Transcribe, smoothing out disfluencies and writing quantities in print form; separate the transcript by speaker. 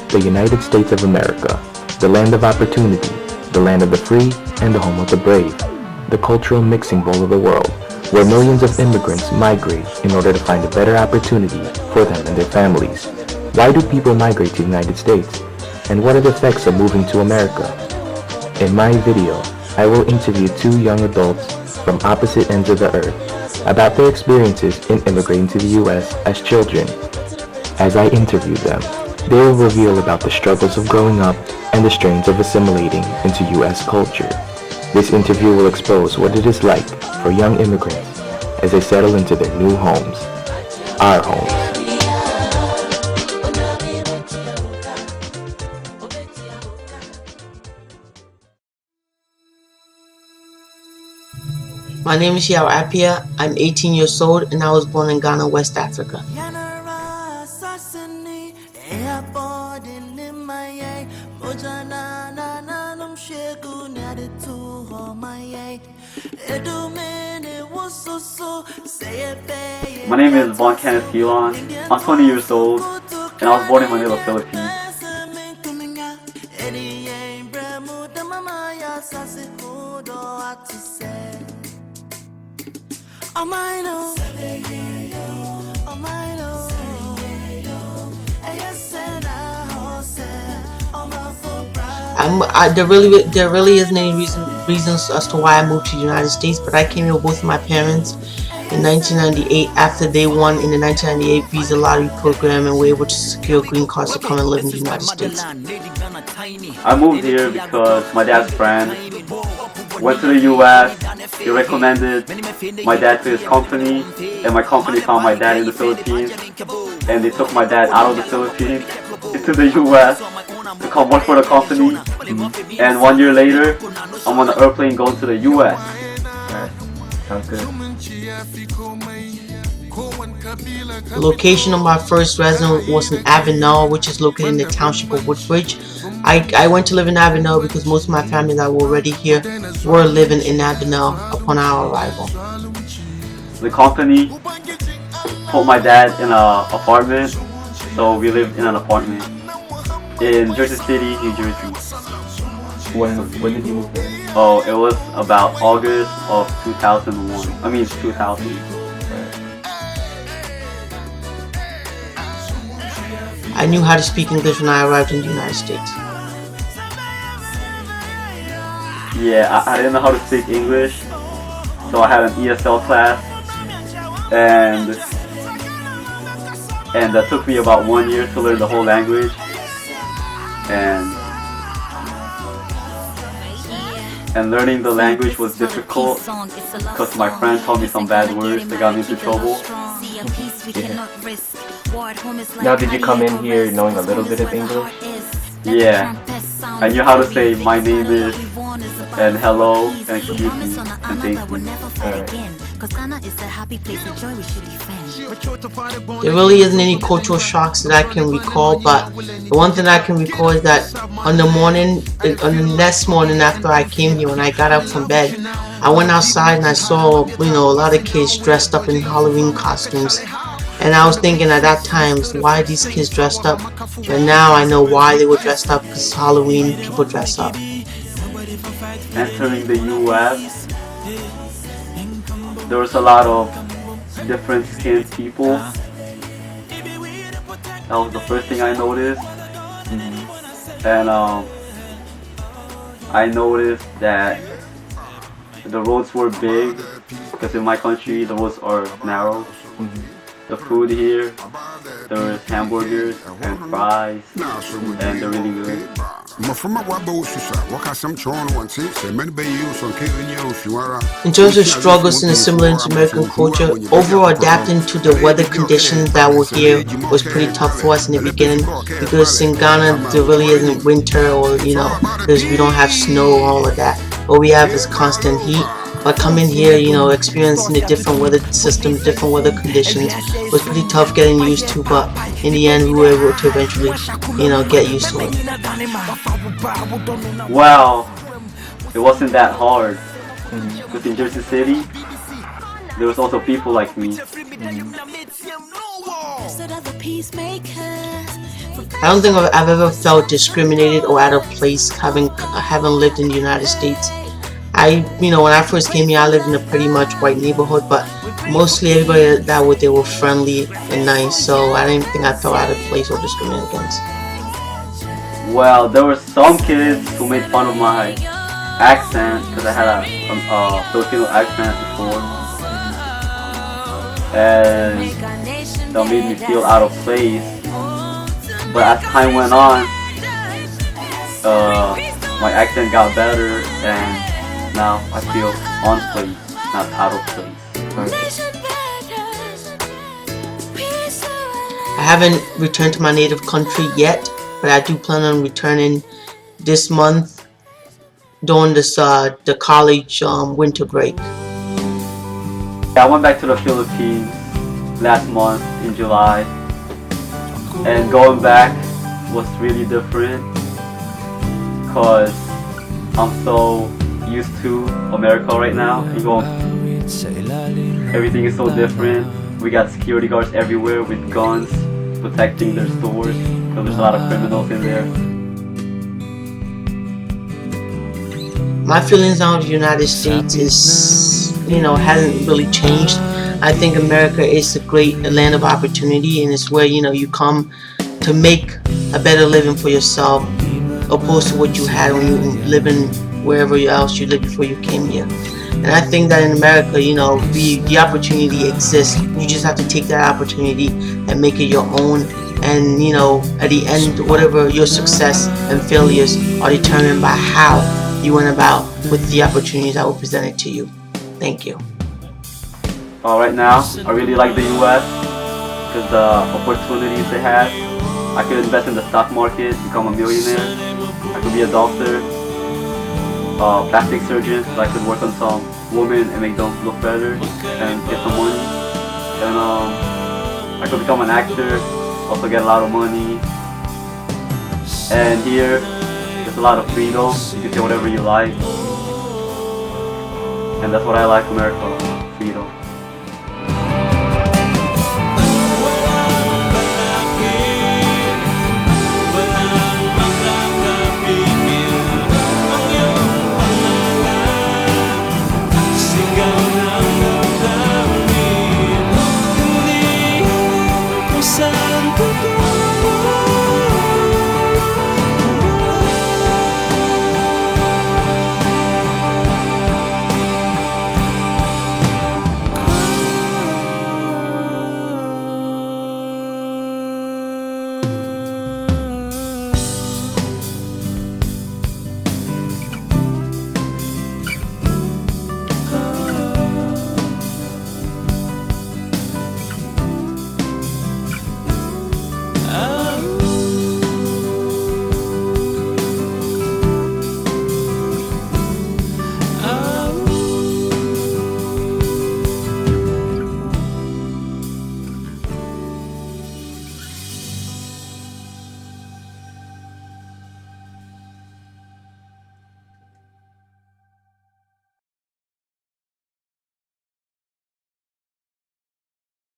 Speaker 1: the United States of America, the land of opportunity, the land of the free, and the home of the brave, the cultural mixing bowl of the world, where millions of immigrants migrate in order to find a better opportunity for them and their families. Why do people migrate to the United States? And what are the effects of moving to America? In my video, I will interview two young adults from opposite ends of the earth about their experiences in immigrating to the U.S. as children. As I interview them, they will reveal about the struggles of growing up and the strains of assimilating into U.S. culture. This interview will expose what it is like for young immigrants as they settle into their new homes, our homes.
Speaker 2: My name is Yao Appiah. I'm 18 years old and I was born in Ghana, West Africa.
Speaker 3: My name is Von Kenneth Gilon. I'm 20 years old and I was born in Manila, Philippines.
Speaker 2: There really isn't any reasons as to why I moved to the United States, but I came here with both of my parents in 1998 after they won in the 1998 visa lottery program and were able to secure green cards to come and live in the United States.
Speaker 3: I moved here because my dad's friend went to the U.S. He recommended my dad to his company, and my company found my dad in the Philippines, and they took my dad out of the Philippines into the U.S. to come work for the company. And 1 year later, I'm on an airplane going to the U.S.
Speaker 1: Alright, sounds good.
Speaker 2: The location of my first residence was in Avenel, which is located in the township of Woodbridge. I went to live in Avenel because most of my family that were already here were living in Avenel upon our arrival.
Speaker 3: The company put my dad in an apartment, so we lived in an apartment in Jersey City, New Jersey.
Speaker 1: When did you move there?
Speaker 3: Oh, it was about August of 2000.
Speaker 2: I knew how to speak English when I arrived in the United States.
Speaker 3: Yeah, I didn't know how to speak English, so I had an ESL class, and that took me about 1 year to learn the whole language, and learning the language was difficult because my friend told me some bad words that got me into trouble.
Speaker 1: Yeah. Now, did you come in here knowing a little bit of English?
Speaker 3: Yeah, I knew how to say my name is, and hello, and excuse me, and thank you.
Speaker 2: There really isn't any cultural shocks that I can recall, but the one thing I can recall is that on the next morning after I came here, when I got up from bed, I went outside and I saw, a lot of kids dressed up in Halloween costumes. And I was thinking at that time, why are these kids dressed up? And now I know why they were dressed up, because Halloween people dress up.
Speaker 3: Entering the U.S., there was a lot of different skinned people. That was the first thing I noticed. And I noticed that the roads were big, because in my country the roads are narrow. The food here, there's hamburgers and fries, and they're really good.
Speaker 2: In terms of struggles in assimilating to American culture, overall adapting to the weather conditions that were here was pretty tough for us in the beginning, because in Ghana there really isn't winter, or we don't have snow, all of that. All we have is constant heat. But coming here, experiencing the different weather systems, different weather conditions was pretty tough getting used to, but in the end we were able to eventually, get used to it.
Speaker 3: Well, it wasn't that hard. Because in Jersey City, there was also people like me.
Speaker 2: I don't think I've ever felt discriminated or out of place having lived in the United States. When I first came here, I lived in a pretty much white neighborhood, but mostly everybody that were there were friendly and nice, so I didn't think I felt out of place or discriminated against.
Speaker 3: Well, there were some kids who made fun of my accent because I had a Filipino accent before, and that made me feel out of place. But as time went on, my accent got better, and now I feel on place, not out of place.
Speaker 2: I haven't returned to my native country yet, but I do plan on returning this month during the college winter break.
Speaker 3: I went back to the Philippines last month in July, and going back was really different because I'm so used to America right now. Everything is so different. We got security guards everywhere with guns protecting their stores because there's a lot of criminals in there.
Speaker 2: My feelings on the United States hasn't really changed. I think America is a great land of opportunity, and it's where you come to make a better living for yourself, opposed to what you had when you were living wherever else you lived before you came here. And I think that in America, the opportunity exists. You just have to take that opportunity and make it your own. And at the end, whatever your success and failures are determined by how you went about with the opportunities that were presented to you. Thank you.
Speaker 3: Right now, I really like the U.S. because the opportunities they have. I could invest in the stock market, become a millionaire. I could be a doctor, plastic surgeon, so I could work on some women and make them look better and get some money. And I could become an actor, also get a lot of money. And here, there's a lot of freedom. You can say whatever you like. And that's what I like, America, freedom.